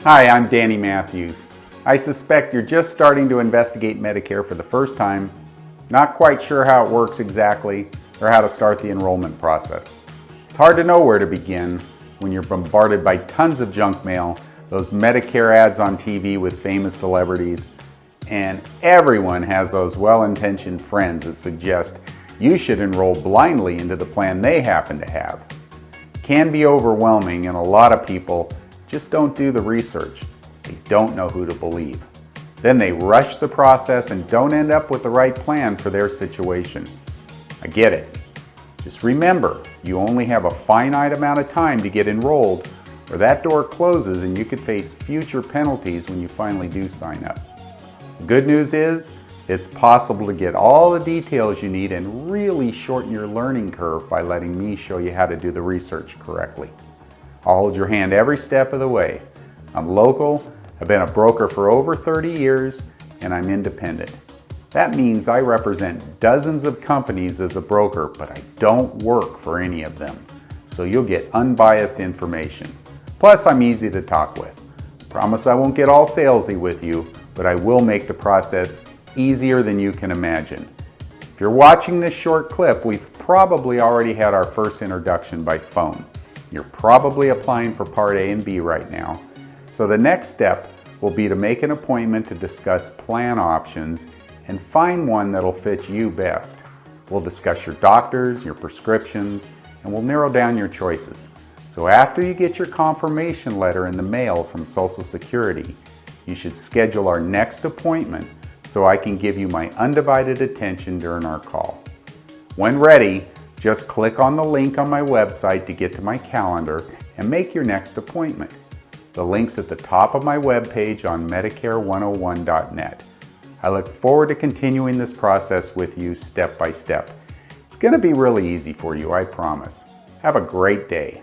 Hi, I'm Danny Matthews. I suspect you're just starting to investigate Medicare for the first time, not quite sure how it works exactly, or how to start the enrollment process. It's hard to know where to begin when you're bombarded by tons of junk mail, those Medicare ads on TV with famous celebrities, and everyone has those well-intentioned friends that suggest you should enroll blindly into the plan they happen to have. It can be overwhelming, and a lot of people just don't do the research. They don't know who to believe. Then they rush the process and don't end up with the right plan for their situation. I get it. Just remember, you only have a finite amount of time to get enrolled, or that door closes and you could face future penalties when you finally do sign up. The good news is, it's possible to get all the details you need and really shorten your learning curve by letting me show you how to do the research correctly. I'll hold your hand every step of the way. I'm local, I've been a broker for over 30 years, and I'm independent. That means I represent dozens of companies as a broker, but I don't work for any of them. So you'll get unbiased information. Plus, I'm easy to talk with. I promise I won't get all salesy with you, but I will make the process easier than you can imagine. If you're watching this short clip, we've probably already had our first introduction by phone. You're probably applying for Part A and B right now. So the next step will be to make an appointment to discuss plan options and find one that'll fit you best. We'll discuss your doctors, your prescriptions, and we'll narrow down your choices. So after you get your confirmation letter in the mail from Social Security, you should schedule our next appointment so I can give you my undivided attention during our call. When ready, just click on the link on my website to get to my calendar and make your next appointment. The link's at the top of my webpage on Medicare101.net. I look forward to continuing this process with you step by step. It's going to be really easy for you, I promise. Have a great day.